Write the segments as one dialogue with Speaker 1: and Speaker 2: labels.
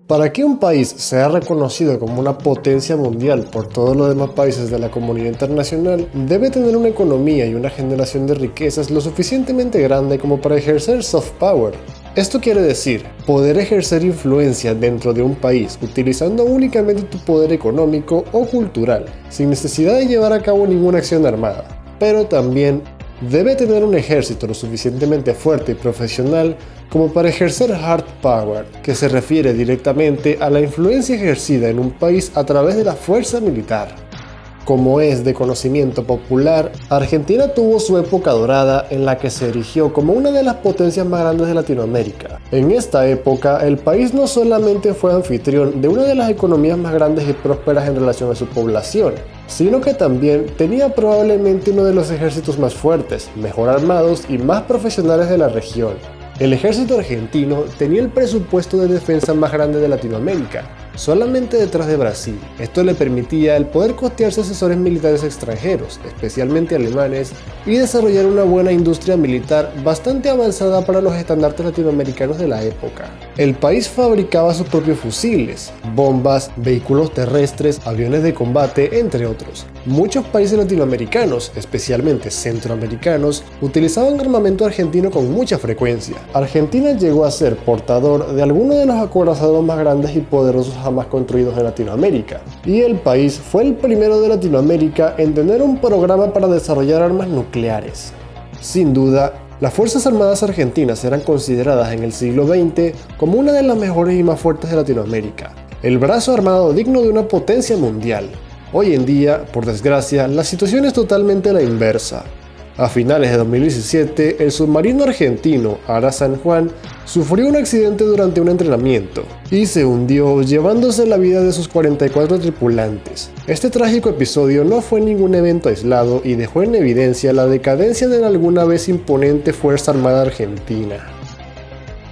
Speaker 1: Para que un país sea reconocido como una potencia mundial por todos los demás países de la comunidad internacional, debe tener una economía y una generación de riquezas lo suficientemente grande como para ejercer soft power. Esto quiere decir, poder ejercer influencia dentro de un país utilizando únicamente tu poder económico o cultural, sin necesidad de llevar a cabo ninguna acción armada. Pero también debe tener un ejército lo suficientemente fuerte y profesional como para ejercer hard power, que se refiere directamente a la influencia ejercida en un país a través de la fuerza militar. Como es de conocimiento popular, Argentina tuvo su época dorada en la que se erigió como una de las potencias más grandes de Latinoamérica. En esta época, el país no solamente fue anfitrión de una de las economías más grandes y prósperas en relación a su población, sino que también tenía probablemente uno de los ejércitos más fuertes, mejor armados y más profesionales de la región. El ejército argentino tenía el presupuesto de defensa más grande de Latinoamérica, solamente detrás de Brasil. Esto le permitía el poder costearse asesores militares extranjeros, especialmente alemanes, y desarrollar una buena industria militar bastante avanzada para los estandartes latinoamericanos de la época. El país fabricaba sus propios fusiles, bombas, vehículos terrestres, aviones de combate, entre otros. Muchos países latinoamericanos, especialmente centroamericanos, utilizaban armamento argentino con mucha frecuencia. Argentina llegó a ser portador de algunos de los acorazados más grandes y poderosos jamás construidos en Latinoamérica, y el país fue el primero de Latinoamérica en tener un programa para desarrollar armas nucleares. Sin duda, las Fuerzas Armadas Argentinas eran consideradas en el siglo XX como una de las mejores y más fuertes de Latinoamérica, el brazo armado digno de una potencia mundial. Hoy en día, por desgracia, la situación es totalmente la inversa. A finales de 2017, el submarino argentino Ara San Juan sufrió un accidente durante un entrenamiento y se hundió, llevándose la vida de sus 44 tripulantes. Este trágico episodio no fue ningún evento aislado y dejó en evidencia la decadencia de la alguna vez imponente Fuerza Armada Argentina.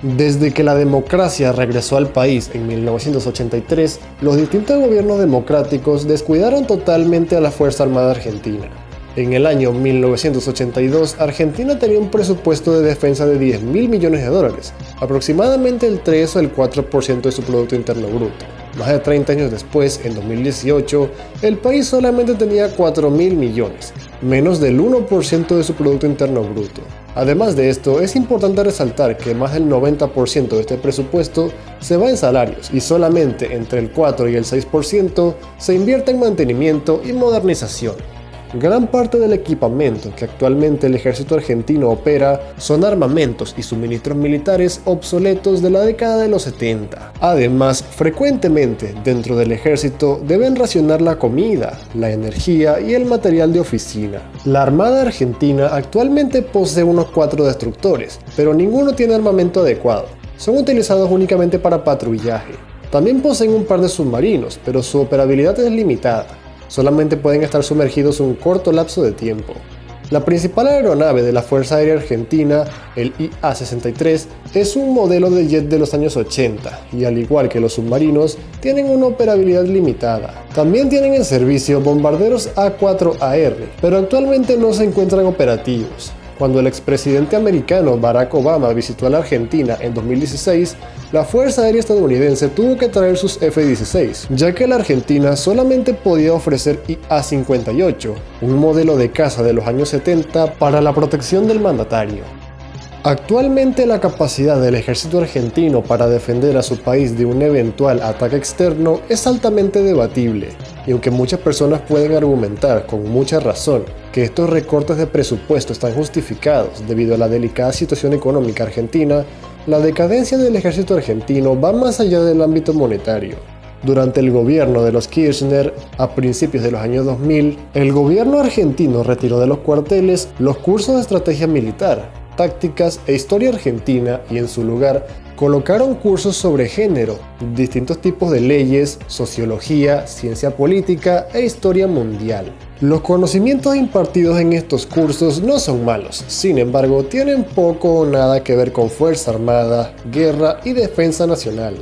Speaker 1: Desde que la democracia regresó al país en 1983, los distintos gobiernos democráticos descuidaron totalmente a la Fuerza Armada Argentina. En el año 1982, Argentina tenía un presupuesto de defensa de $10.000 millones, aproximadamente el 3 o el 4% de su Producto Interno Bruto. Más de 30 años después, en 2018, el país solamente tenía 4.000 millones, menos del 1% de su Producto Interno Bruto. Además de esto, es importante resaltar que más del 90% de este presupuesto se va en salarios y solamente entre el 4 y el 6% se invierte en mantenimiento y modernización. Gran parte del equipamiento que actualmente el ejército argentino opera son armamentos y suministros militares obsoletos de la década de los 70. Además, frecuentemente dentro del ejército deben racionar la comida, la energía y el material de oficina. La Armada Argentina actualmente posee unos 4 destructores, pero ninguno tiene armamento adecuado. Son utilizados únicamente para patrullaje. También poseen un par de submarinos, pero su operabilidad es limitada. Solamente pueden estar sumergidos un corto lapso de tiempo. La principal aeronave de la Fuerza Aérea Argentina, el IA-63, es un modelo de jet de los años 80 y al igual que los submarinos, tienen una operabilidad limitada. También tienen en servicio bombarderos A4AR, pero actualmente no se encuentran operativos. Cuando el expresidente americano Barack Obama visitó a la Argentina en 2016, la Fuerza Aérea estadounidense tuvo que traer sus F-16, ya que la Argentina solamente podía ofrecer IA-58, un modelo de caza de los años 70 para la protección del mandatario. Actualmente la capacidad del ejército argentino para defender a su país de un eventual ataque externo es altamente debatible, y aunque muchas personas pueden argumentar con mucha razón que estos recortes de presupuesto están justificados debido a la delicada situación económica argentina, la decadencia del ejército argentino va más allá del ámbito monetario. Durante el gobierno de los Kirchner, a principios de los años 2000, el gobierno argentino retiró de los cuarteles los cursos de estrategia militar, tácticas e historia argentina y en su lugar colocaron cursos sobre género, distintos tipos de leyes, sociología, ciencia política e historia mundial. Los conocimientos impartidos en estos cursos no son malos, sin embargo tienen poco o nada que ver con Fuerza Armada, guerra y defensa nacional.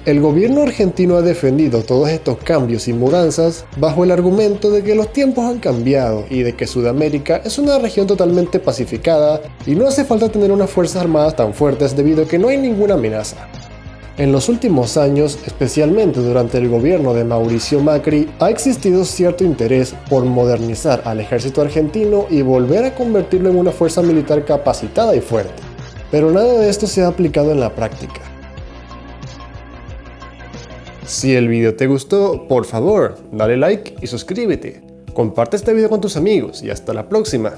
Speaker 1: El gobierno argentino ha defendido todos estos cambios y mudanzas bajo el argumento de que los tiempos han cambiado y de que Sudamérica es una región totalmente pacificada y no hace falta tener unas fuerzas armadas tan fuertes debido a que no hay ninguna amenaza. En los últimos años, especialmente durante el gobierno de Mauricio Macri, ha existido cierto interés por modernizar al ejército argentino y volver a convertirlo en una fuerza militar capacitada y fuerte. Pero nada de esto se ha aplicado en la práctica. Si el video te gustó, por favor, dale like y suscríbete. Comparte este video con tus amigos y hasta la próxima.